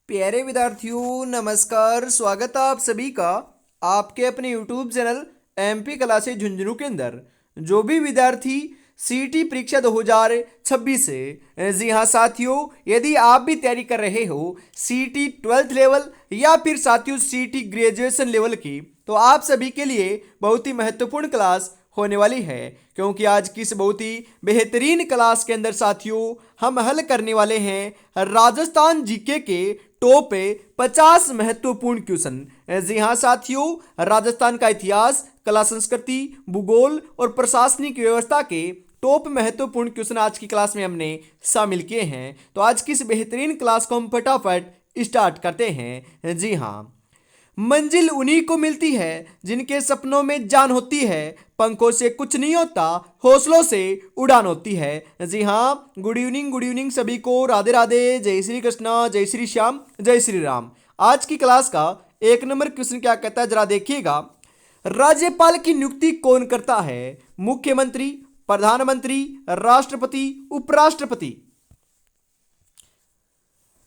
प्यारे विद्यार्थियों नमस्कार। स्वागत है आप सभी का आपके अपने YouTube channel MP classes Jhunjhunu के अंदर। जो भी विद्यार्थी सीईटी परीक्षा 2026 से जी हाँ साथियों, यदि आप भी तैयारी कर रहे हो सीईटी 12th लेवल या फिर साथियों सीईटी ग्रेजुएशन लेवल की, तो आप सभी के लिए बहुत ही महत्वपूर्ण क्लास होने वाली है। क्योंकि आज की इस बहुत ही बेहतरीन क्लास के अंदर साथियों हम हल करने वाले हैं राजस्थान जीके के टॉप 50 महत्वपूर्ण क्वेश्चन। जी हाँ साथियों, राजस्थान का इतिहास, कला संस्कृति, भूगोल और प्रशासनिक व्यवस्था के टॉप महत्वपूर्ण क्वेश्चन आज की क्लास में हमने शामिल किए हैं। तो आज की इस बेहतरीन क्लास को हम फटाफट स्टार्ट करते हैं। जी हाँ, मंजिल उन्हीं को मिलती है जिनके सपनों में जान होती है, पंखों से कुछ नहीं होता, हौसलों से उड़ान होती है। जी हाँ, गुड इवनिंग सभी को, राधे राधे, जय श्री कृष्णा, जय श्री श्याम, जय श्री राम। आज की क्लास का एक नंबर क्वेश्चन क्या कहता है, जरा देखिएगा। राज्यपाल की नियुक्ति कौन करता है? मुख्यमंत्री, प्रधानमंत्री, राष्ट्रपति, उपराष्ट्रपति?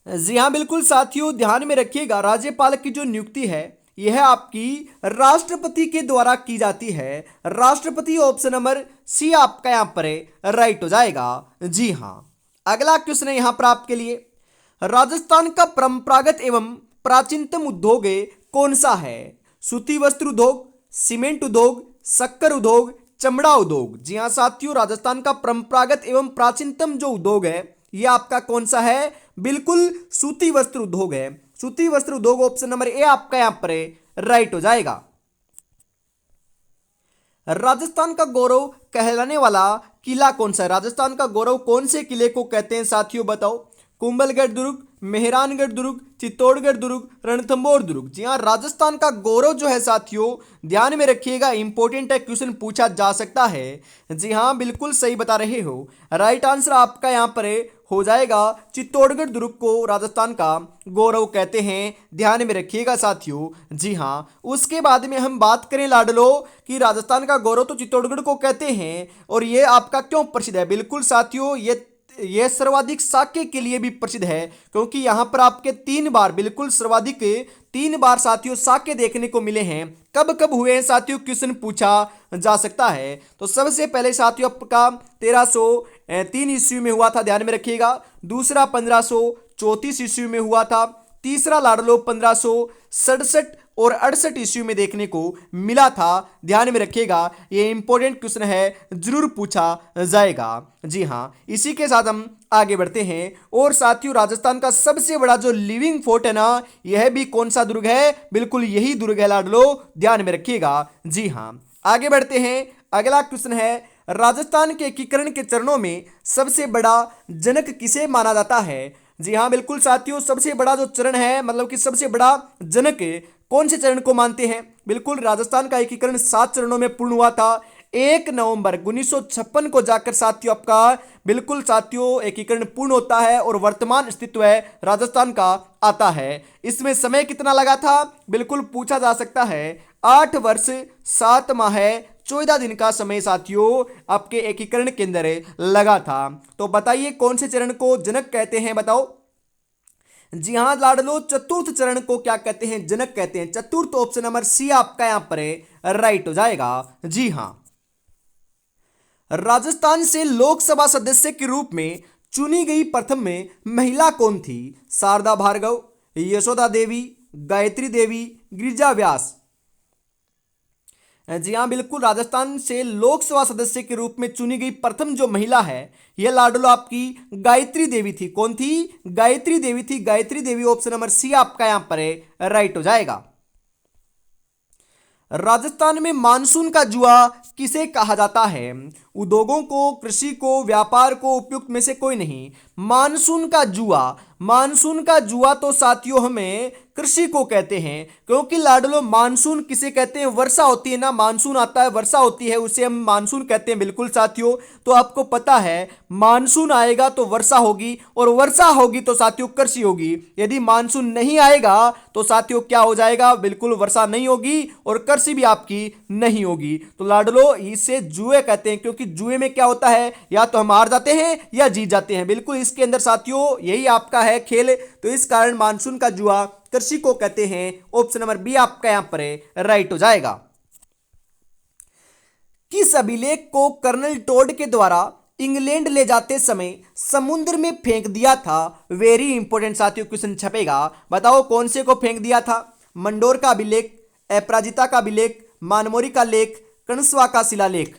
जी हाँ बिल्कुल साथियों, ध्यान में रखिएगा, राज्यपाल की जो नियुक्ति है यह आपकी राष्ट्रपति के द्वारा की जाती है। राष्ट्रपति ऑप्शन नंबर सी आपका यहां पर राइट हो जाएगा। जी हाँ, अगला क्वेश्चन है यहां पर आपके लिए। राजस्थान का परंपरागत एवं प्राचीनतम उद्योग कौन सा है? सूती वस्त्र उद्योग, सीमेंट उद्योग, शक्कर उद्योग, चमड़ा उद्योग? जी हाँ साथियों, राजस्थान का परंपरागत एवं प्राचीनतम जो उद्योग है यह आपका कौन सा है? बिल्कुल सूती वस्त्र उद्योग है। सूती वस्त्र उद्योग ऑप्शन नंबर ए आपका यहां पर राइट हो जाएगा। राजस्थान का गौरव कहलाने वाला किला कौन सा है? राजस्थान का गौरव कौन से किले को कहते हैं साथियों, बताओ। कुंभलगढ़ दुर्ग, मेहरानगढ़ दुर्ग, चित्तौड़गढ़ दुर्ग, रणथंभौर दुर्ग? जी हाँ, राजस्थान का गौरव जो है साथियों, ध्यान में रखिएगा, इंपॉर्टेंट है, क्वेश्चन पूछा जा सकता है। जी हाँ बिल्कुल सही बता रहे हो। राइट आंसर आपका यहां पर हो जाएगा, चित्तौड़गढ़ दुर्ग को राजस्थान का गौरव कहते हैं। ध्यान में रखिएगा साथियों। जी हाँ, उसके बाद में हम बात करें लाडलो कि राजस्थान का गौरव तो चित्तौड़गढ़ को कहते हैं, और ये आपका क्यों प्रसिद्ध है? बिल्कुल साथियों, ये सर्वाधिक साके के लिए भी प्रसिद्ध है, क्योंकि यहां पर आपके 3 बार, बिल्कुल सर्वाधिक 3 बार साथियों साके देखने को मिले हैं। कब कब हुए हैं साथियों, क्वेश्चन पूछा जा सकता है। तो सबसे पहले साथियों आपका 1303 ईस्वी में हुआ था, ध्यान में रखिएगा। दूसरा 1534 ईस्वी में हुआ था। तीसरा लाडलो 1567 और 68 ईस्वी में देखने को मिला था। ध्यान में रखिएगा, ये इंपॉर्टेंट क्वेश्चन है, जरूर पूछा जाएगा। जी हाँ, इसी के साथ हम आगे बढ़ते हैं। और साथियों, राजस्थान का सबसे बड़ा जो लिविंग फोर्ट है ना, यह भी कौन सा दुर्ग है? बिल्कुल यही दुर्ग है लाडलो, ध्यान में रखिएगा। जी हाँ, आगे बढ़ते हैं। अगला क्वेश्चन है, राजस्थान के एकीकरण के चरणों में सबसे बड़ा जनक किसे माना जाता है? जी हाँ बिल्कुल साथियों, सबसे बड़ा जो चरण है, मतलब कि सबसे बड़ा जनक कौन से चरण को मानते हैं? बिल्कुल, राजस्थान का एकीकरण 7 चरणों में पूर्ण हुआ था। 1 नवंबर 1956 को जाकर साथियों आपका बिल्कुल साथियों एकीकरण पूर्ण होता है, और वर्तमान अस्तित्व है राजस्थान का आता है। इसमें समय कितना लगा था? बिल्कुल पूछा जा सकता है। 8 वर्ष 7 माह 14 दिन का समय साथियों आपके एकीकरण के अंदर लगा था। तो बताइए कौन से चरण को जनक कहते हैं, बताओ। जी हाँ लाडलो, चतुर्थ चरण को क्या कहते हैं? जनक कहते हैं। चतुर्थ ऑप्शन नंबर सी आपका यहां पर राइट हो जाएगा। जी हाँ, राजस्थान से लोकसभा सदस्य के रूप में चुनी गई प्रथम में महिला कौन थी? शारदा भार्गव, यशोदा देवी, गायत्री देवी, गिरिजा व्यास? जी हाँ बिल्कुल, राजस्थान से लोकसभा सदस्य के रूप में चुनी गई प्रथम जो महिला है यह लाडलो आपकी गायत्री देवी थी। कौन थी? गायत्री देवी थी। Gayatri Devi option number C आपका यहां पर राइट हो जाएगा। राजस्थान में मानसून का जुआ किसे कहा जाता है? उद्योगों को, कृषि को, व्यापार को, उपयुक्त में से कोई नहीं। मानसून का जुआ, मानसून का जुआ तो साथियों हमें कृषि को कहते हैं, क्योंकि लाडलो मानसून किसे कहते हैं? वर्षा होती है ना, मानसून आता है, वर्षा होती है, उसे हम मानसून कहते हैं। बिल्कुल साथियों, तो आपको पता है मानसून आएगा तो वर्षा होगी, और वर्षा होगी तो साथियों कृषि होगी। यदि मानसून नहीं आएगा तो साथियों क्या हो जाएगा? बिल्कुल वर्षा नहीं होगी और कृषि भी आपकी नहीं होगी। तो लाडलो इसे जुए कहते हैं, क्योंकि क्योंकि जुए में क्या होता है, या तो हम हार जाते हैं या जीत जाते हैं। बिल्कुल इसके अंदर साथियों यही आपका है खेल। तो इस कारण मानसून का जुआ कृषि को कहते हैं। ऑप्शन नंबर बी आपका यहां पर राइट हो जाएगा। किस अभिलेख को कर्नल टोड के द्वारा इंग्लैंड ले जाते समय समुद्र में फेंक दिया था? वेरी इंपॉर्टेंट साथियों क्वेश्चन छपेगा। बताओ कौन से को फेंक दिया था? मंडोर का अभिलेख, अपराजिता का अभिलेख, मानमोरी का लेख, कणस्वा का शिलालेख।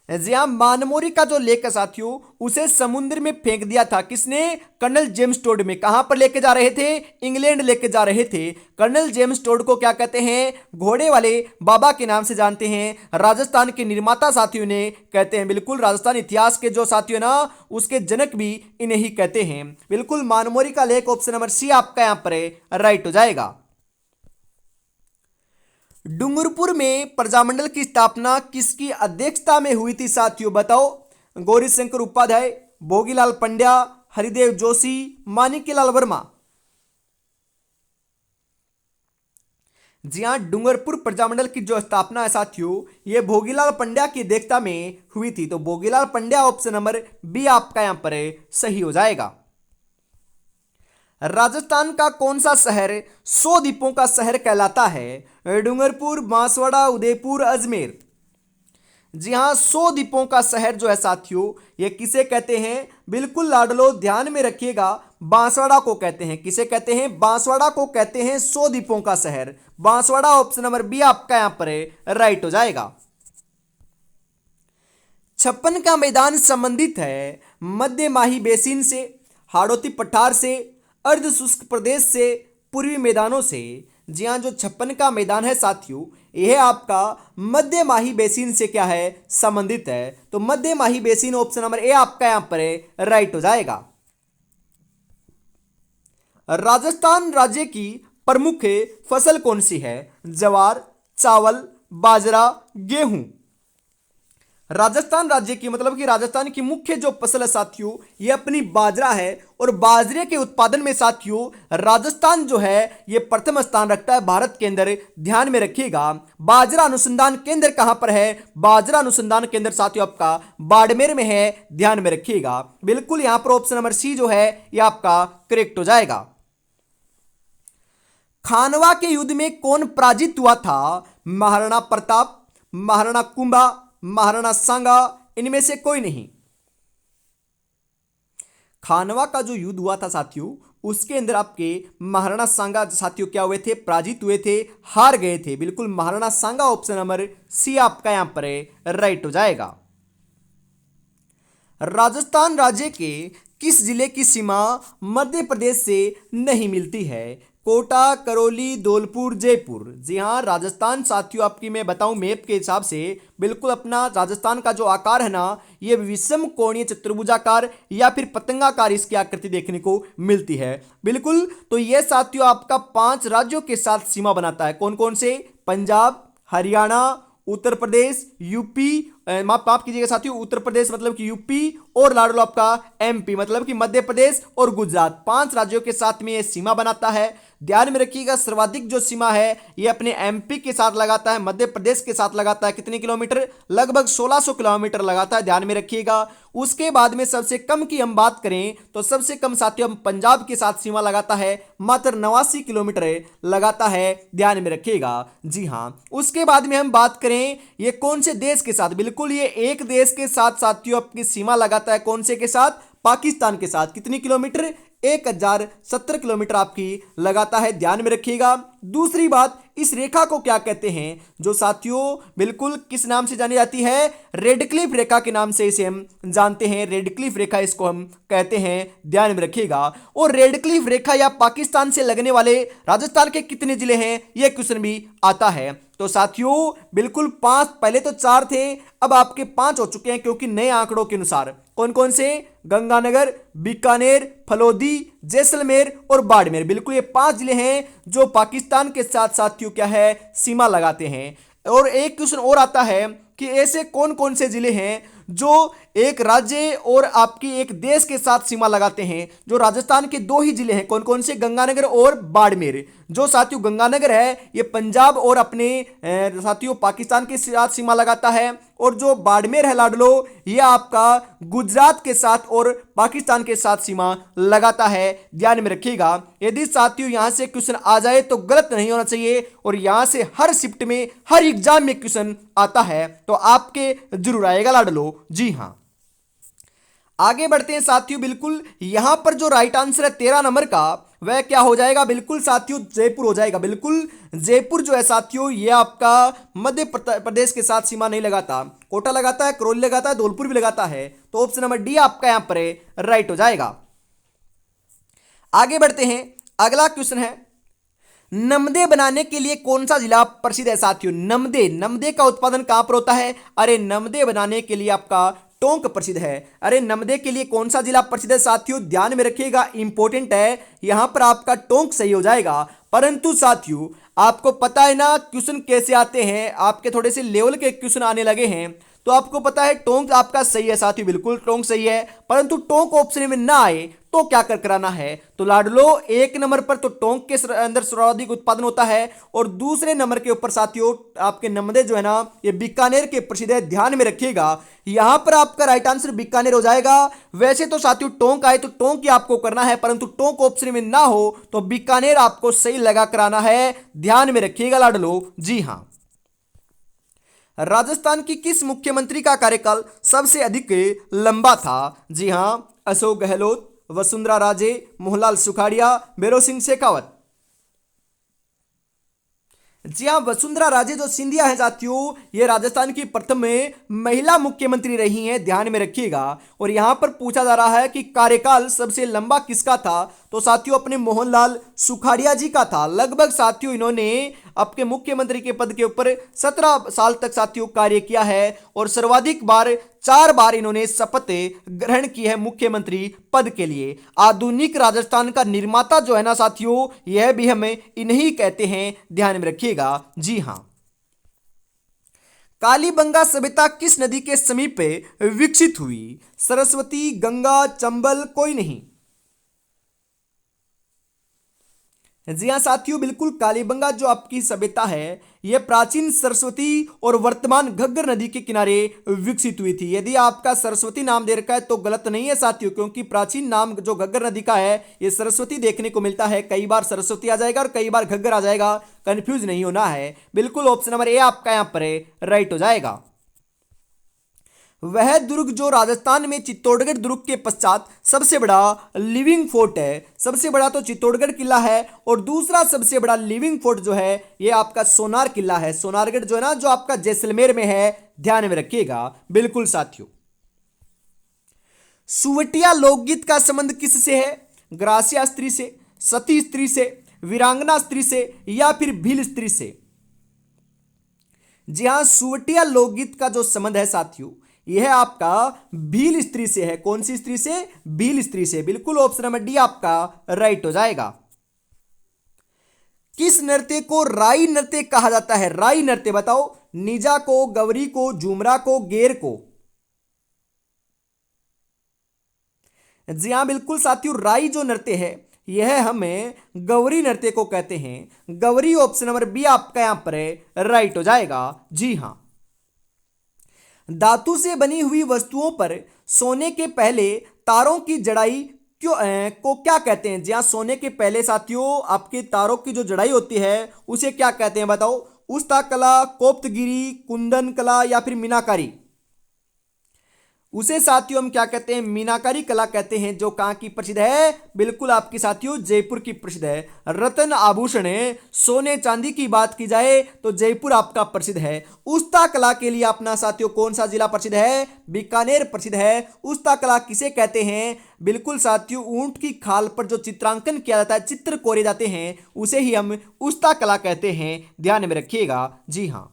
जी हाँ, मानमोरी का जो लेख है साथियों उसे समुद्र में फेंक दिया था। किसने? कर्नल जेम्स टोड में। कहां पर लेके जा रहे थे? इंग्लैंड लेके जा रहे थे। कर्नल जेम्स टोड को क्या कहते हैं? घोड़े वाले बाबा के नाम से जानते हैं। राजस्थान के निर्माता साथियों ने कहते हैं। बिल्कुल राजस्थान इतिहास के जो साथियों ना उसके जनक भी इन्हें ही कहते हैं। बिल्कुल मानमोरी का लेख ऑप्शन नंबर सी आपका यहां पर राइट हो जाएगा। डूंगरपुर में प्रजामंडल की स्थापना किसकी अध्यक्षता में हुई थी साथियों? बताओ। गौरीशंकर उपाध्याय, भोगीलाल पंड्या, हरिदेव जोशी, माणिक्यलाल वर्मा। जी हां, डूंगरपुर प्रजामंडल की जो स्थापना है साथियों यह भोगीलाल पंड्या की अध्यक्षता में हुई थी। तो Bhogilal Pandya option number B आपका यहां पर सही हो जाएगा। राजस्थान का कौन सा शहर 100 द्वीपों का शहर कहलाता है? डूंगरपुर, बांसवाड़ा, उदयपुर, अजमेर। जी हां, 100 द्वीपों का शहर जो है साथियों ये किसे कहते हैं? बिल्कुल लाडलो ध्यान में रखिएगा, बांसवाड़ा को कहते हैं। किसे कहते हैं? बांसवाड़ा को कहते हैं 100 द्वीपों का शहर। बांसवाड़ा ऑप्शन नंबर बी आपका यहां पर राइट हो जाएगा। 56 का मैदान संबंधित है मध्य माही बेसिन से, हाड़ौती पठार से, अर्ध शुष्क प्रदेश से, पूर्वी मैदानों से। जी हां, जो 56 का मैदान है साथियों यह आपका मध्य माही बेसिन से क्या है? संबंधित है। तो मध्य माही बेसिन ऑप्शन नंबर ए आपका यहां पर राइट हो जाएगा। राजस्थान राज्य की प्रमुख फसल कौन सी है? ज्वार, चावल, बाजरा, गेहूं। राजस्थान राज्य की मतलब कि राजस्थान की मुख्य जो फसल है साथियों ये अपनी बाजरा है। और बाजरे के उत्पादन में साथियों राजस्थान जो है ये प्रथम स्थान रखता है भारत के अंदर। ध्यान में रखिएगा। बाजरा अनुसंधान केंद्र कहां पर है? बाजरा अनुसंधान केंद्र साथियों आपका बाड़मेर में है। ध्यान में रखिएगा। बिल्कुल यहां पर ऑप्शन नंबर सी जो है ये आपका करेक्ट हो जाएगा। खानवा के युद्ध में कौन पराजित हुआ था? महाराणा प्रताप, महाराणा कुंभा, महाराणा सांगा, इनमें से कोई नहीं। खानवा का जो युद्ध हुआ था साथियों उसके अंदर आपके महाराणा सांगा साथियों क्या हुए थे? पराजित हुए थे, हार गए थे। बिल्कुल महाराणा सांगा ऑप्शन नंबर सी आपका यहां पर राइट हो जाएगा। राजस्थान राज्य के किस जिले की सीमा मध्य प्रदेश से नहीं मिलती है? कोटा, करौली, धौलपुर, जयपुर। जी हां, राजस्थान साथियों आपकी मैं बताऊं मैप के हिसाब से बिल्कुल अपना राजस्थान का जो आकार है ना ये विषम कोणीय चतुर्भुजाकार या फिर पतंगाकार इसकी आकृति देखने को मिलती है। बिल्कुल, तो ये साथियों आपका 5 राज्यों के साथ सीमा बनाता है। कौन कौन से? पंजाब, हरियाणा, उत्तर प्रदेश, यूपी, माफ कीजिएगा साथियों उत्तर प्रदेश मतलब कि यूपी, और लाडलो आपका एमपी मतलब कि मध्य प्रदेश और गुजरात। 5 राज्यों के साथ में यह सीमा बनाता है। ध्यान में रखिएगा सर्वाधिक जो सीमा है ये अपने एमपी के साथ लगाता है, मध्य प्रदेश के साथ लगाता है। कितने किलोमीटर? लगभग 1600 किलोमीटर लगाता है। ध्यान में रखिएगा। उसके बाद में सबसे कम की हम बात करें तो सबसे कम साथियों हम पंजाब के साथ सीमा लगाता है, मात्र 89 किलोमीटर लगाता है। ध्यान में रखिएगा। जी हां, उसके बाद में हम बात करें ये कौन से देश के साथ? बिल्कुल ये एक देश के साथ साथियों आपकी सीमा लगाता है। कौन से के साथ? पाकिस्तान के साथ। कितनी किलोमीटर? 1070 किलोमीटर आपकी लगाता है। ध्यान में रखिएगा। दूसरी बात, इस रेखा को क्या कहते हैं जो साथियों बिल्कुल किस नाम से जानी जाती है? रेडक्लिफ रेखा के नाम से इसे हम जानते हैं। रेडक्लिफ रेखा इसको हम कहते हैं। ध्यान में रखिएगा। और रेडक्लिफ रेखा या पाकिस्तान से लगने वाले राजस्थान के कितने जिले हैं यह क्वेश्चन भी आता है। तो साथियों बिल्कुल 5, पहले तो 4 थे अब आपके 5 हो चुके हैं क्योंकि नए आंकड़ों के अनुसार। कौन कौन से? गंगानगर, बीकानेर, फलोदी, जैसलमेर और बाड़मेर। बिल्कुल ये 5 जिले हैं जो पाकिस्तान के साथ साथियों क्या है? सीमा लगाते हैं। और एक क्वेश्चन और आता है कि ऐसे कौन कौन से जिले हैं जो एक राज्य और आपकी एक देश के साथ सीमा लगाते हैं। जो राजस्थान के दो ही जिले हैं, कौन कौन से, गंगानगर और बाड़मेर। जो साथियों गंगानगर है ये पंजाब और अपने साथियों पाकिस्तान के साथ सीमा लगाता है, और जो बाड़मेर है लाडलो ये आपका गुजरात के साथ और पाकिस्तान के साथ सीमा लगाता है। ध्यान में रखिएगा, यदि साथियों यहां से क्वेश्चन आ जाए तो गलत नहीं होना चाहिए, और यहां से हर शिफ्ट में हर एग्जाम में क्वेश्चन आता है तो आपके जरूर आएगा लाडलो। जी हां, आगे बढ़ते हैं साथियों। बिल्कुल यहां पर जो राइट आंसर है 13 नंबर का, वह क्या हो जाएगा, बिल्कुल साथियों जयपुर हो जाएगा। बिल्कुल जयपुर जो है साथियों ये आपका मध्य प्रदेश के साथ सीमा नहीं लगाता, कोटा लगाता है, करौली लगाता है, धौलपुर भी लगाता है, तो ऑप्शन नंबर डी आपका यहां पर राइट हो जाएगा। आगे बढ़ते हैं, अगला क्वेश्चन है, नमदे बनाने के लिए कौन सा जिला प्रसिद्ध है साथियों। नमदे, नमदे का उत्पादन कहां पर होता है, अरे नमदे बनाने के लिए आपका टोंक प्रसिद्ध है। अरे नमदे के लिए कौन सा जिला प्रसिद्ध है साथियों, ध्यान में रखिएगा, इंपॉर्टेंट है, यहां पर आपका टोंक सही हो जाएगा। परंतु साथियों आपको पता है ना क्वेश्चन कैसे आते हैं, आपके थोड़े से लेवल के क्वेश्चन आने लगे हैं, तो आपको पता है टोंक आपका सही है साथियों, बिल्कुल टोंक सही है, परंतु टोंक ऑप्शन में ना आए तो क्या कर कराना है, तो लाडलो एक नंबर पर तो टोंक के अंदर सर्वाधिक उत्पादन होता है, और दूसरे नंबर के ऊपर साथियों आपके नमदे जो है ना ये बीकानेर के प्रसिद्ध है। ध्यान में रखिएगा, यहां पर आपका राइट आंसर बीकानेर हो जाएगा। वैसे तो साथियों टोंक आए तो टोंक ही आपको करना है, परंतु टोंक ऑप्शन में ना हो तो बीकानेर आपको सही लगा कराना है। ध्यान में रखिएगा लाडलो। जी हां, राजस्थान की किस मुख्यमंत्री का कार्यकाल सबसे अधिक लंबा था। जी हां, अशोक गहलोत, वसुंधरा राजे, मोहनलाल सुखाड़िया, भैरों सिंह शेखावत। जी हाँ, वसुंधरा राजे जो सिंधिया है साथियों ये राजस्थान की प्रथम महिला मुख्यमंत्री रही हैं। ध्यान में रखिएगा, और यहां पर पूछा जा रहा है कि कार्यकाल सबसे लंबा किसका था, तो साथियों अपने मोहनलाल सुखाड़िया जी का था। लगभग साथियों इन्होंने आपके मुख्यमंत्री के पद के ऊपर 17 साल तक साथियों कार्य किया है, और सर्वाधिक बार 4 बार इन्होंने शपथ ग्रहण की है मुख्यमंत्री पद के लिए। आधुनिक राजस्थान का निर्माता जो है ना साथियों यह भी हमें इन्हीं कहते हैं। ध्यान में रखिएगा। जी हां, कालीबंगा सभ्यता किस नदी के समीप विकसित हुई, सरस्वती, गंगा, चंबल, कोई नहीं। जी हाँ साथियों, बिल्कुल कालीबंगा जो आपकी सभ्यता है यह प्राचीन सरस्वती और वर्तमान घग्गर नदी के किनारे विकसित हुई थी। यदि आपका सरस्वती नाम दे रखा है तो गलत नहीं है साथियों, क्योंकि प्राचीन नाम जो घग्गर नदी का है यह सरस्वती देखने को मिलता है। कई बार सरस्वती आ जाएगा और कई बार घग्गर आ जाएगा, कंफ्यूज नहीं होना है। बिल्कुल ऑप्शन नंबर ए आपका यहां पर राइट हो जाएगा। वह दुर्ग जो राजस्थान में चित्तौड़गढ़ दुर्ग के पश्चात सबसे बड़ा लिविंग फोर्ट है। सबसे बड़ा तो चित्तौड़गढ़ किला है, और दूसरा सबसे बड़ा लिविंग फोर्ट जो है ये आपका सोनार किला है। सोनारगढ़ जो है ना जो आपका जैसलमेर में है। ध्यान में रखिएगा। बिल्कुल साथियों, सुवटिया लोकगीत का संबंध किससे है, ग्रासिया स्त्री से, सती स्त्री से, वीरांगना स्त्री से, या फिर भील स्त्री से। जी हां, सुवटिया लोकगीत का जो संबंध है साथियों यह आपका भील स्त्री से है। कौन सी स्त्री से, भील स्त्री से। बिल्कुल ऑप्शन नंबर डी आपका राइट हो जाएगा। किस नृत्य को राई नृत्य कहा जाता है, राई नृत्य बताओ, निजा को, गवरी को, झूमरा को, गेर को। जी हां बिल्कुल साथियों, राई जो नृत्य है यह हमें गौरी नृत्य को कहते हैं। गौरी ऑप्शन नंबर बी आपका यहां पर राइट हो जाएगा। जी हां, धातु से बनी हुई वस्तुओं पर सोने के पहले तारों की जड़ाई को क्या कहते हैं। जी हां, सोने के पहले साथियों आपके तारों की जो जड़ाई होती है उसे क्या कहते हैं बताओ, उस्ता कला, कोप्तगिरी, कुंदन कला, या फिर मीनाकारी। उसे साथियों हम क्या कहते हैं, मीनाकारी कला कहते हैं, जो कहां की प्रसिद्ध है, बिल्कुल आपकी साथियों जयपुर की प्रसिद्ध है। रत्न आभूषण सोने चांदी की बात की जाए तो जयपुर आपका प्रसिद्ध है। उस्ता कला के लिए अपना साथियों कौन सा जिला प्रसिद्ध है, बीकानेर प्रसिद्ध है। उस्ता कला किसे कहते हैं, बिल्कुल साथियों ऊंट की खाल पर जो चित्रांकन किया जाता है, चित्र कोरे जाते हैं, उसे ही हम उस्ता कला कहते हैं। ध्यान में रखिएगा। जी हां,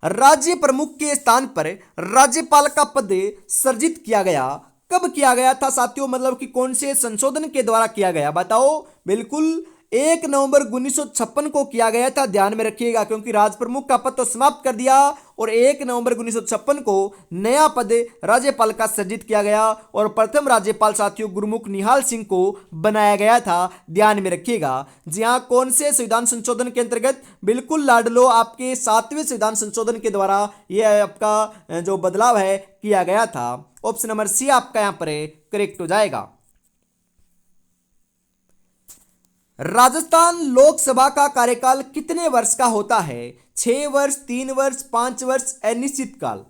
राज्य प्रमुख के स्थान पर राज्यपाल का पद सृजित किया गया, कब किया गया था साथियों, मतलब कि कौन से संशोधन के द्वारा किया गया बताओ। बिल्कुल 1 नवंबर 1956 को किया गया था, ध्यान में रखिएगा, क्योंकि राज प्रमुख का पद तो समाप्त कर दिया और 1 नवंबर 1956 को नया पद राज्यपाल का सृजित किया गया और प्रथम राज्यपाल साथियों गुरुमुख निहाल सिंह को बनाया गया था, ध्यान में रखिएगा। जी हाँ, कौन से संविधान संशोधन के अंतर्गत? बिल्कुल लाडलो, आपके 7वें संविधान संशोधन के द्वारा यह आपका जो बदलाव है किया गया था। ऑप्शन नंबर सी आपका यहां पर करेक्ट हो जाएगा। राजस्थान लोकसभा का कार्यकाल कितने वर्ष का होता है? 6 वर्ष, 3 वर्ष, 5 वर्ष, अनिश्चित काल?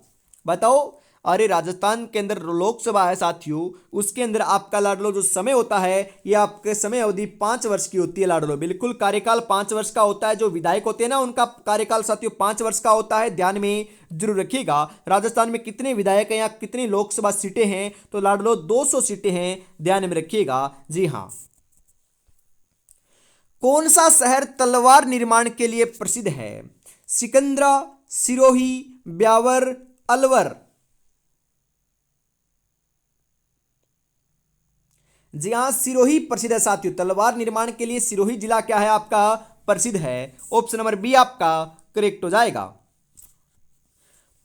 बताओ। अरे राजस्थान के अंदर लोकसभा है साथियों, उसके अंदर आपका लाडलो जो समय होता है ये आपके समय अवधि 5 वर्ष की होती है लाडलो। बिल्कुल कार्यकाल 5 वर्ष का होता है। जो विधायक होते हैं ना उनका कार्यकाल साथियों 5 वर्ष का होता है, ध्यान में जरूर रखिएगा। राजस्थान में कितने विधायक हैं या कितनी लोकसभा सीटें हैं? तो लाडलो 200 सीटें हैं, ध्यान में रखिएगा। जी हाँ। कौन सा शहर तलवार निर्माण के लिए प्रसिद्ध है? सिकंदरा, सिरोही, ब्यावर, अलवर? जी हाँ, सिरोही प्रसिद्ध है साथियों। तलवार निर्माण के लिए सिरोही जिला क्या है आपका? प्रसिद्ध है। ऑप्शन नंबर बी आपका करेक्ट हो जाएगा।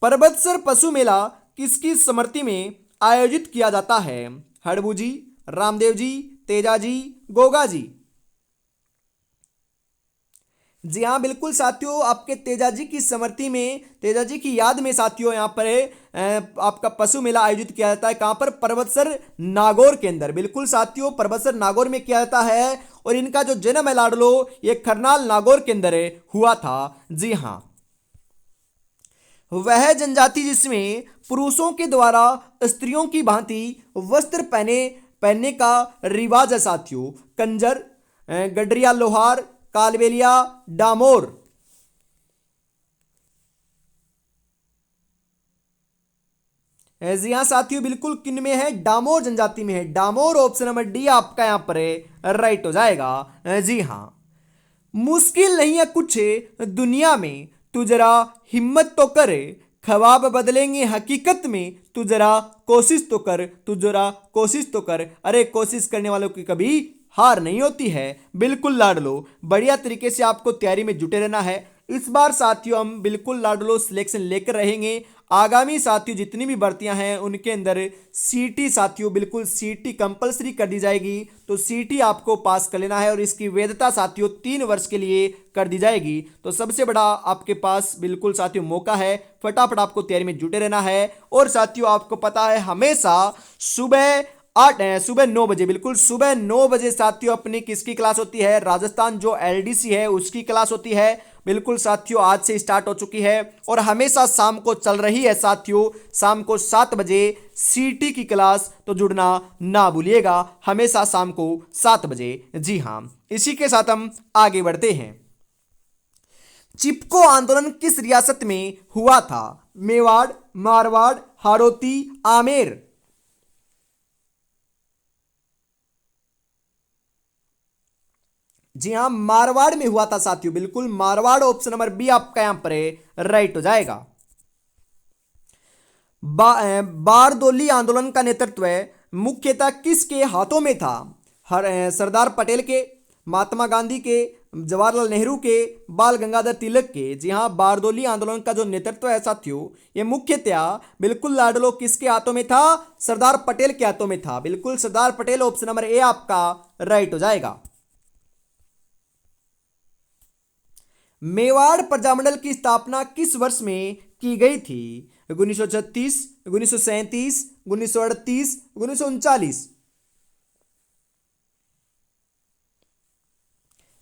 पर्वतसर पशु मेला किसकी स्मृति में आयोजित किया जाता है? हड़बू जी, रामदेव जी, तेजाजी, गोगा जी? जी हाँ, बिल्कुल साथियों, आपके तेजाजी की स्मृति में, तेजाजी की याद में साथियों यहाँ पर आपका पशु मेला आयोजित किया जाता है। कहाँ पर? पर्वतसर नागौर के अंदर। बिल्कुल साथियों, पर्वतसर नागौर में किया जाता है और इनका जो जन्म है लाडलो ये खरनाल नागौर के अंदर हुआ था। जी हाँ। वह जनजाति जिसमें पुरुषों के द्वारा स्त्रियों की भांति वस्त्र पहनने का रिवाज है साथियों। कंजर, गडरिया लोहार, कालबेलिया, डामोर? जी हाँ साथियों, बिल्कुल किन में है? डामोर जनजाति में है। डामोर, ऑप्शन नंबर डी आपका यहां पर राइट हो जाएगा। जी हाँ। मुश्किल नहीं है कुछ दुनिया में, तू जरा हिम्मत तो कर, ख्वाब बदलेंगे हकीकत में, तू जरा कोशिश तो कर, तू जरा कोशिश तो कर। अरे कोशिश करने वालों की कभी हार नहीं होती है। बिल्कुल लाडलो, बढ़िया तरीके से आपको तैयारी में जुटे रहना है। इस बार साथियों हम बिल्कुल लाडलो सिलेक्शन लेकर रहेंगे। आगामी साथियों जितनी भी भर्तियां हैं उनके अंदर सीटी साथियों, बिल्कुल सीटी कंपलसरी कर दी जाएगी। तो सीटी आपको पास कर लेना है और इसकी वैधता साथियों 3 वर्ष के लिए कर दी जाएगी। तो सबसे बड़ा आपके पास बिल्कुल साथियों मौका है, फटाफट आपको तैयारी में जुटे रहना है। और साथियों आपको पता है हमेशा सुबह 9 बजे, बिल्कुल सुबह 9 बजे साथियों अपनी किसकी क्लास होती है? राजस्थान जो एलडीसी है उसकी क्लास होती है। बिल्कुल साथियों आज से स्टार्ट हो चुकी है और हमेशा शाम को चल रही है साथियों। शाम को 7 बजे सीटी की क्लास, तो जुड़ना ना भूलिएगा, हमेशा शाम को 7 बजे। जी हाँ, इसी के साथ हम आगे बढ़ते हैं। चिपको आंदोलन किस रियासत में हुआ था? मेवाड़, मारवाड़, हाड़ौती, आमेर? जी हाँ, मारवाड़ में हुआ था साथियों। बिल्कुल मारवाड़, ऑप्शन नंबर बी आपका यहां पर राइट हो जाएगा। बारदोली आंदोलन का नेतृत्व मुख्यतः किसके हाथों में था? सरदार पटेल के, महात्मा गांधी के, जवाहरलाल नेहरू के, बाल गंगाधर तिलक के? जी हाँ, बारदोली आंदोलन का जो नेतृत्व है साथियों ये मुख्यतः बिल्कुल लाडलो किसके हाथों में था? सरदार पटेल के हाथों में था। बिल्कुल Sardar Patel, option number A आपका राइट हो जाएगा। मेवाड़ प्रजामंडल की स्थापना किस वर्ष में की गई थी? 1936, 1937, 1938, 1939?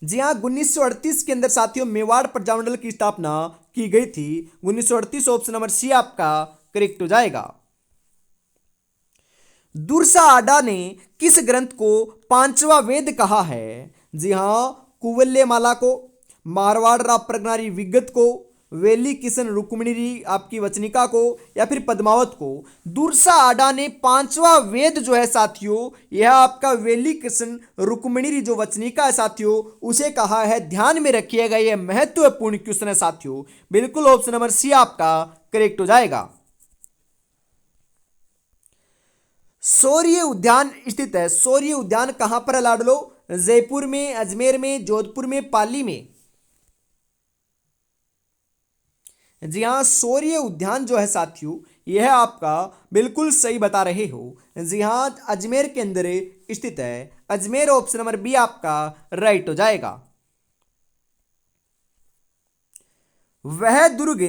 जी हाँ, 1938 के अंदर साथियों मेवाड़ प्रजामंडल की स्थापना की गई थी। 1938, ऑप्शन नंबर सी आपका करेक्ट हो जाएगा। दुर्सा आडा ने किस ग्रंथ को 5वां वेद कहा है? जी हाँ, कुवल्य माला को, मारवाड़ प्रगनारी विगत को, वेली किशन रुक्मिणी आपकी वचनिका को, या फिर पद्मावत को? दुर्सा आडा ने 5वां वेद जो है साथियों यह आपका वेली किशन रुक्मिणी जो वचनिका है साथियों उसे कहा है। ध्यान में रखिएगा, यह महत्वपूर्ण क्वेश्चन है साथियों। बिल्कुल ऑप्शन नंबर सी आपका करेक्ट हो जाएगा। सौर्य उद्यान स्थित है। सौर्य उद्यान कहां पर है लाडलो? जयपुर में, अजमेर में, जोधपुर में, पाली में? जी हाँ, शौर्य उद्यान जो है साथियों, यह आपका बिल्कुल सही बता रहे हो। जी हाँ, अजमेर के अंदर स्थित है। अजमेर ऑप्शन नंबर बी आपका राइट हो जाएगा। वह दुर्ग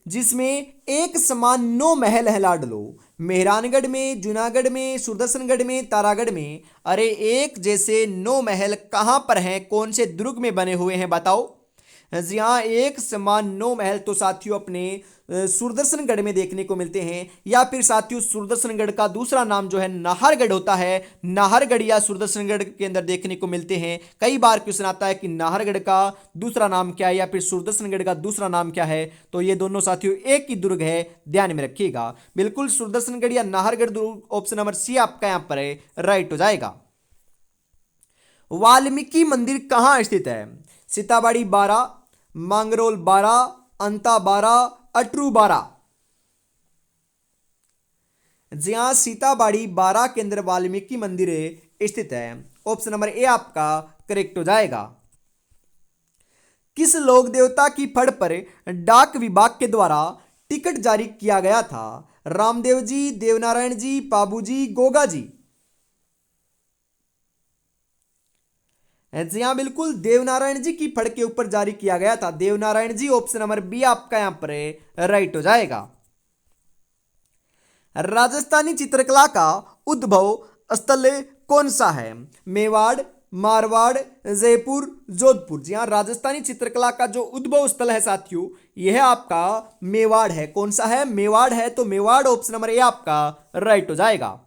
जिसमें एक समान 9 महल है लाडलो, मेहरानगढ़ में, जूनागढ़ में, सुदर्शनगढ़ में, तारागढ़ में? अरे एक जैसे 9 महल कहाँ पर हैं, कौन से दुर्ग में बने हुए हैं बताओ? जी हाँ, एक समान 9 महल तो साथियों अपने सुदर्शनगढ़ में देखने को मिलते हैं, या फिर साथियों सुदर्शनगढ़ का दूसरा नाम जो है नाहरगढ़ होता है। नाहरगढ़ या सुदर्शनगढ़ के अंदर देखने को मिलते हैं। कई बार क्वेश्चन आता है कि नाहरगढ़ का दूसरा नाम क्या है या फिर सुदर्शनगढ़ का दूसरा नाम क्या है, तो ये दोनों साथियों एक ही दुर्ग है, ध्यान में रखिएगा। बिल्कुल सुदर्शनगढ़ या नाहरगढ़ दुर्ग ऑप्शन नंबर सी आपका यहां पर है राइट हो जाएगा। वाल्मीकि मंदिर कहां स्थित है? सीताबाड़ी 12, मांगरोल 12, अंता 12, अटरू 12? जी हाँ, सीताबाड़ी 12 के अंदर वाल्मीकि मंदिर स्थित है। ऑप्शन नंबर ए आपका करेक्ट हो जाएगा। किस लोक देवता की फड़ पर डाक विभाग के द्वारा टिकट जारी किया गया था? रामदेव जी, देवनारायण जी, पाबू जी, गोगा जी? जी हाँ, बिल्कुल देवनारायण जी की फड़ के ऊपर जारी किया गया था। देवनारायण जी ऑप्शन नंबर बी आपका यहां पर राइट हो जाएगा। राजस्थानी चित्रकला का उद्भव स्थल कौन सा है? मेवाड़, मारवाड़, जयपुर, जोधपुर? जी हाँ, राजस्थानी चित्रकला का जो उद्भव स्थल है साथियों, यह आपका मेवाड़ है। कौन सा है? मेवाड़ है। तो मेवाड़ ऑप्शन नंबर ए आपका राइट हो जाएगा।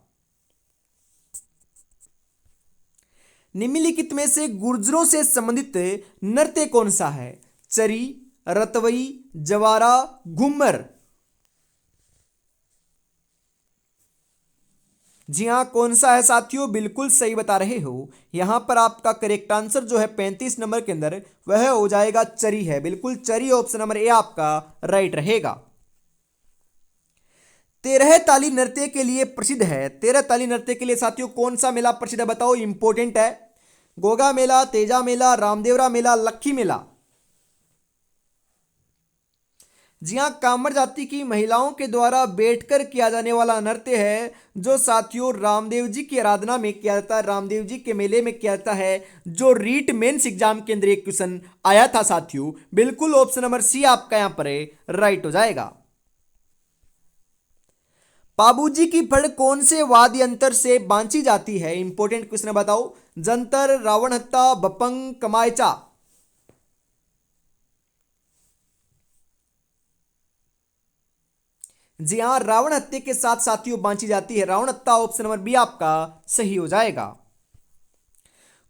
निम्नलिखित में से गुर्जरों से संबंधित नृत्य कौन सा है? चरी, रतवई, जवारा, घूमर? जी हाँ, कौन सा है साथियों? बिल्कुल सही बता रहे हो। यहां पर आपका करेक्ट आंसर जो है 35 नंबर के अंदर वह हो जाएगा चरी है। बिल्कुल चरी ऑप्शन नंबर ए आपका राइट रहेगा। तेरह ताली नृत्य के लिए प्रसिद्ध है। तेरह ताली नृत्य के लिए साथियों कौन सा मेला प्रसिद्ध है बताओ? इंपॉर्टेंट है। गोगा मेला, तेजा मेला, रामदेवरा मेला, लक्खी मेला? जी हाँ, कामर जाति की महिलाओं के द्वारा बैठकर किया जाने वाला नृत्य है, जो साथियों रामदेव जी की आराधना में किया जाता है, रामदेव जी के मेले में किया जाता है, जो रीट मेंस एग्जाम के अंदर एक क्वेश्चन आया था साथियों। बिल्कुल ऑप्शन नंबर सी आपका यहां पर राइट हो जाएगा। पाबूजी की फड़ कौन से वाद्य यंत्र से बांची जाती है? इंपॉर्टेंट क्वेश्चन बताओ। जंतर, रावण हत्ता, बपंग, कमायचा? जी हाँ, रावण हत्या के साथ साथियों बांची जाती है। रावण हत्या ऑप्शन नंबर बी आपका सही हो जाएगा।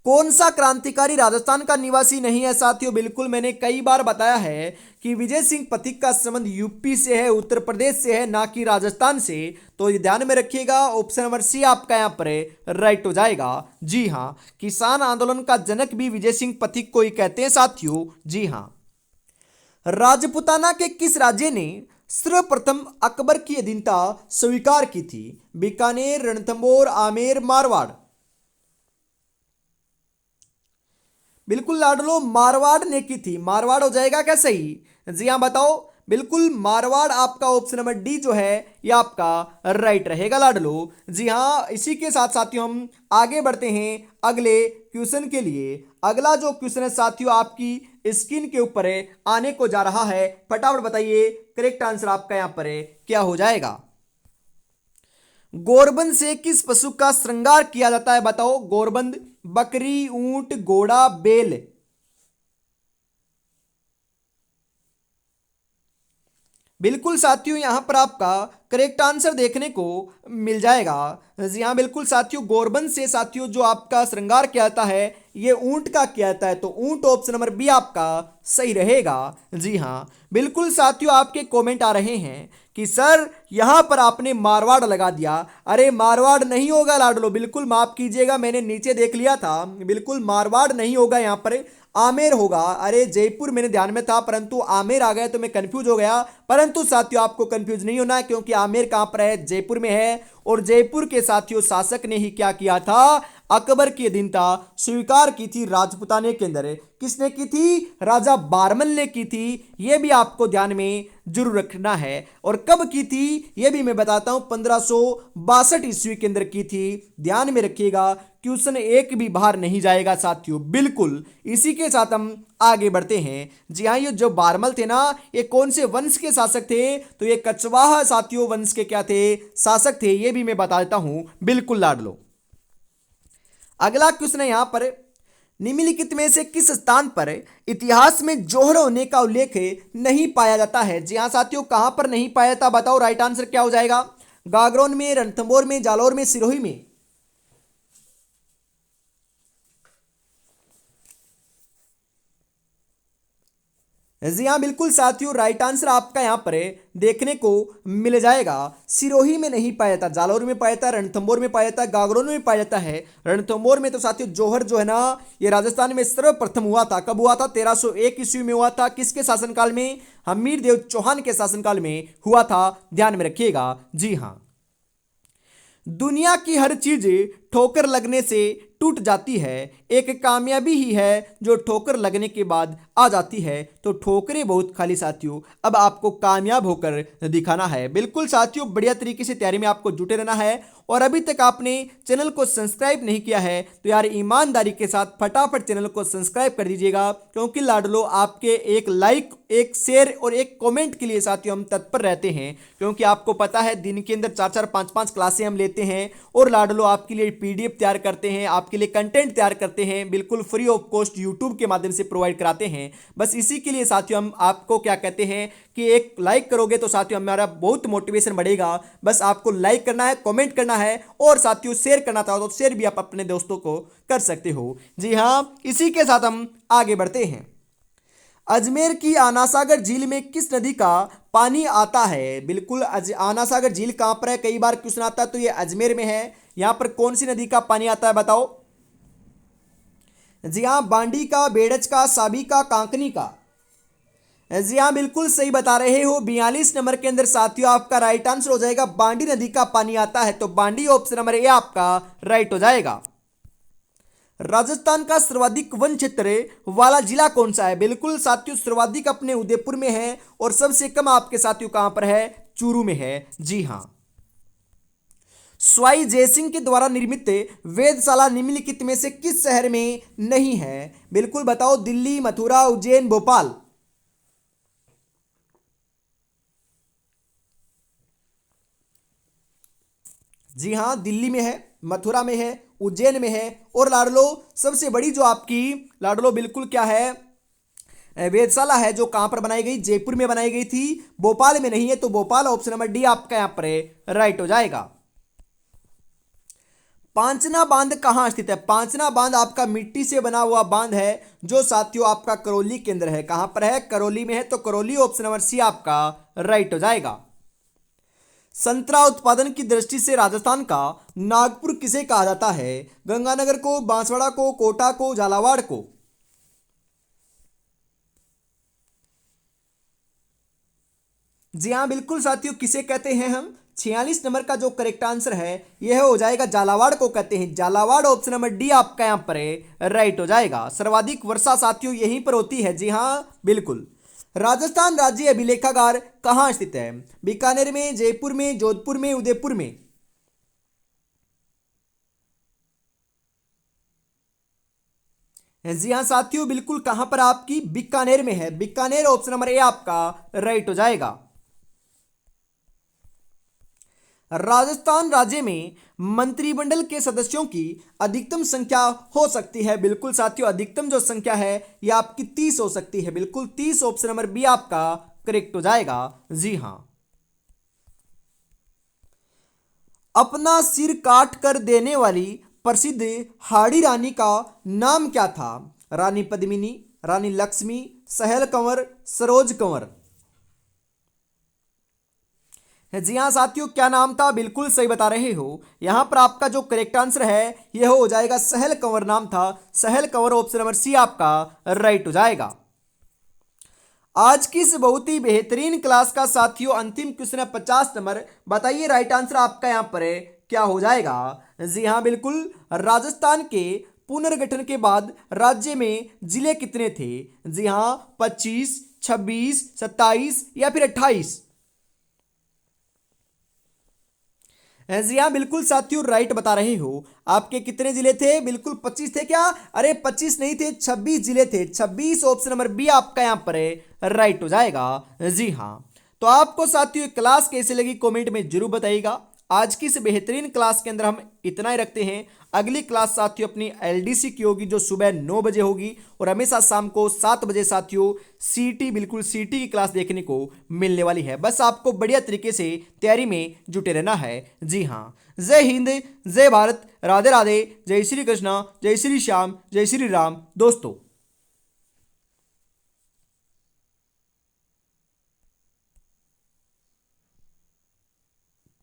कौन सा क्रांतिकारी राजस्थान का निवासी नहीं है साथियों? बिल्कुल मैंने कई बार बताया है कि विजय सिंह पथिक का संबंध यूपी से है, उत्तर प्रदेश से है, ना कि राजस्थान से। तो ये ध्यान में रखिएगा। ऑप्शन नंबर सी आपका यहां पर राइट हो जाएगा। जी हाँ, किसान आंदोलन का जनक भी विजय सिंह पथिक को ही कहते हैं साथियों। जी हाँ। राजपुताना के किस राज्य ने सर्वप्रथम अकबर की अधीनता स्वीकार की थी? बीकानेर, रणथंबोर, आमेर, मारवाड़? बिल्कुल लाडलो मारवाड़ ने की थी। मारवाड़ हो जाएगा क्या सही? जी हाँ, बताओ। बिल्कुल मारवाड़ आपका ऑप्शन नंबर डी जो है ये आपका राइट रहेगा लाडलो। जी हाँ, इसी के साथ साथियों हम आगे बढ़ते हैं अगले क्वेश्चन के लिए। अगला जो क्वेश्चन है साथियों आपकी स्क्रीन के ऊपर है, आने को जा रहा है। फटाफट बताइए करेक्ट आंसर आपका यहां पर है क्या हो जाएगा? गोरबंद से किस पशु का श्रृंगार किया जाता है बताओ? गोरबंद, बकरी, ऊंट, घोड़ा, बेल? बिल्कुल साथियों, यहां पर आपका करेक्ट आंसर देखने को मिल जाएगा। जी हाँ, बिल्कुल साथियों, गोरबंद से साथियों जो आपका श्रृंगार किया जाता है ये ऊंट का किया जाता है। तो ऊंट ऑप्शन नंबर बी आपका सही रहेगा। जी हाँ, बिल्कुल साथियों, आपके कमेंट आ रहे हैं कि सर यहां पर आपने मारवाड़ लगा दिया। अरे मारवाड़ नहीं होगा लाडलो, बिल्कुल माफ कीजिएगा, मैंने नीचे देख लिया था। बिल्कुल मारवाड़ नहीं होगा, यहां पर आमेर होगा। अरे जयपुर मेरे ध्यान में था परंतु आमेर आ गया तो मैं कंफ्यूज हो गया। परंतु साथियों आपको कंफ्यूज नहीं होना है, क्योंकि आमेर कहां पर है? जयपुर में है। और जयपुर के साथियों शासक ने ही क्या किया था? अकबर की अधीनता स्वीकार की थी राजपुताने के अंदर? किसने की थी? राजा बारमल ने की थी। यह भी आपको ध्यान में जरूर रखना है। और कब की थी यह भी मैं बताता हूं, 1562 ईस्वी के अंदर की थी। ध्यान में रखिएगा, क्वेश्चन एक भी बाहर नहीं जाएगा साथियों, बिल्कुल। इसी के साथ हम आगे बढ़ते हैं। जी हाँ, ये जो बारमल थे ना, ये कौन से वंश के शासक थे? तो ये कछवाहा साथियों वंश के क्या थे? शासक थे। ये भी मैं बता देता हूं, बिल्कुल लाडलो। अगला क्वेश्चन है यहां पर, निम्नलिखित में से किस स्थान पर इतिहास में जौहर होने का उल्लेख नहीं पाया जाता है? जी हाँ साथियों, कहां पर नहीं पाया जाता बताओ, राइट आंसर क्या हो जाएगा? गागरोन में, रणथंभौर में, जालौर में, सिरोही में? जी हाँ बिल्कुल साथियों, राइट आंसर आपका यहां पर देखने को मिल जाएगा। सिरोही में नहीं पाया जाता, जालौर में पाया जाता, रणथंभौर में पाया जाता, गागरोन में पाया जाता है। रणथंभौर में तो साथियों जौहर जो है ना, ये राजस्थान में सर्वप्रथम हुआ था। कब हुआ था? 1301 ईस्वी में हुआ था। किसके शासनकाल में? हमीर देव चौहान के शासनकाल में हुआ था। ध्यान में रखिएगा। जी हाँ, दुनिया की हर चीज ठोकर लगने से टूट जाती है, एक कामयाबी ही है जो ठोकर लगने के बाद आ जाती है। तो ठोकरें बहुत खाली साथियों, अब आपको कामयाब होकर दिखाना है। बिल्कुल साथियों, बढ़िया तरीके से तैयारी में आपको जुटे रहना है। और अभी तक आपने चैनल को सब्सक्राइब नहीं किया है तो यार ईमानदारी के साथ फटाफट चैनल को सब्सक्राइब कर दीजिएगा, क्योंकि लाडलो आपके एक लाइक, एक शेयर और एक कमेंट के लिए साथियों हम तत्पर रहते हैं। क्योंकि आपको पता है दिन के अंदर 4-4, 5-5 क्लासें हम लेते हैं और लाडलो आपके लिए पीडीएफ तैयार करते हैं, आपके लिए कंटेंट तैयार करते हैं, बिल्कुल फ्री ऑफ कॉस्ट यूट्यूब के माध्यम से प्रोवाइड कराते हैं। बस इसी के लिए साथियों हम आपको क्या कहते हैं कि एक लाइक करोगे तो साथियों हमारा बहुत मोटिवेशन बढ़ेगा। बस आपको लाइक करना है, कमेंट करना है और साथियों शेयर करना चाहो तो शेयर भी आप अपने दोस्तों को कर सकते हो। जी हाँ, इसी के साथ हम आगे बढ़ते हैं। अजमेर की आना सागर झील में किस नदी का पानी आता है? बिल्कुल, आना सागर झील कहां पर है? कई बार क्वेश्चन आता है, तो ये अजमेर में है। यहां पर कौन सी नदी का पानी आता है बताओ? जी हाँ, बांडी का, बेड़च का, साबी का, कांकनी का? जी हाँ बिल्कुल सही बता रहे हो। 42 नंबर के अंदर साथियों आपका राइट आंसर हो जाएगा, बांडी नदी का पानी आता है। तो बांडी ऑप्शन नंबर ए आपका राइट हो जाएगा। राजस्थान का सर्वाधिक वन क्षेत्र वाला जिला कौन सा है? बिल्कुल साथियों, सर्वाधिक अपने उदयपुर में है और सबसे कम आपके साथियों कहां पर है? चूरू में है। जी हां। स्वाई जयसिंह के द्वारा निर्मित वेधशाला निम्नलिखित में से किस शहर में नहीं है? बिल्कुल बताओ, दिल्ली, मथुरा, उज्जैन, भोपाल? जी हाँ, दिल्ली में है, मथुरा में है, उज्जैन में है। और लाडलो सबसे बड़ी जो आपकी लाडलो बिल्कुल क्या है, वेधशाला है, जो कहां पर बनाई गई? जयपुर में बनाई गई थी, भोपाल में नहीं है। तो भोपाल ऑप्शन नंबर डी आपका यहां पर राइट हो जाएगा। पांचना बांध कहां स्थित है? पांचना बांध आपका मिट्टी से बना हुआ बांध है, जो साथियों आपका करौली के अंदर है। कहां पर है? करौली में है। तो करौली ऑप्शन नंबर सी आपका राइट हो जाएगा। संतरा उत्पादन की दृष्टि से राजस्थान का नागपुर किसे कहा जाता है? गंगानगर को, बांसवाड़ा को, कोटा को, झालावाड़ को? जी हाँ बिल्कुल साथियों, किसे कहते हैं हम? 46 नंबर का जो करेक्ट आंसर है यह हो जाएगा, झालावाड़ को कहते हैं। झालावाड़ ऑप्शन नंबर डी आपका यहां पर राइट हो जाएगा। सर्वाधिक वर्षा साथियों यहीं पर होती है। जी हाँ बिल्कुल। राजस्थान राज्य अभिलेखागार कहाँ स्थित है? बीकानेर में, जयपुर में, जोधपुर में, उदयपुर में? जी हाँ साथियों, बिल्कुल कहां पर आपकी? बीकानेर में है। बीकानेर ऑप्शन नंबर ए आपका राइट हो जाएगा। राजस्थान राज्य में मंत्रिमंडल के सदस्यों की अधिकतम संख्या हो सकती है? बिल्कुल साथियों, अधिकतम जो संख्या है यह आपकी 30 हो सकती है। बिल्कुल 30 ऑप्शन नंबर बी आपका करेक्ट हो जाएगा। जी हां। अपना सिर काट कर देने वाली प्रसिद्ध हाड़ी रानी का नाम क्या था? रानी पद्मिनी, रानी लक्ष्मी, सहेल कंवर, सरोज कंवर? जी हाँ साथियों, क्या नाम था? बिल्कुल सही बता रहे हो। यहां पर आपका जो करेक्ट आंसर है यह हो जाएगा, सहेल कंवर नाम था। Sahel Kanwar option number C आपका राइट हो जाएगा। आज की इस बहुत ही बेहतरीन क्लास का साथियों अंतिम क्वेश्चन है 50 नंबर। बताइए राइट आंसर आपका यहां पर क्या हो जाएगा? जी हाँ, बिल्कुल। राजस्थान के पुनर्गठन के बाद राज्य में जिले कितने थे? जी हाँ, 25, 26, 27 या फिर 28। जी हाँ, बिल्कुल साथियों, राइट बता रहे हो। आपके कितने जिले थे? बिल्कुल 25 थे क्या? अरे 25 नहीं थे, 26 जिले थे। 26, ऑप्शन नंबर बी आपका यहाँ पर है, राइट हो जाएगा। जी हाँ। तो आपको साथियों क्लास कैसे लगी कमेंट में जरूर बताइएगा। आज की इस बेहतरीन क्लास के अंदर हम इतना ही रखते हैं। अगली क्लास साथियों अपनी एलडीसी की होगी, जो सुबह 9 बजे होगी, और हमेशा शाम को 7 बजे साथियों सीटी, बिल्कुल सीटी की क्लास देखने को मिलने वाली है। बस आपको बढ़िया तरीके से तैयारी में जुटे रहना है। जी हाँ। जय हिंद, जय भारत, राधे राधे, जय श्री कृष्णा, जय श्री श्याम, जय श्री राम दोस्तों।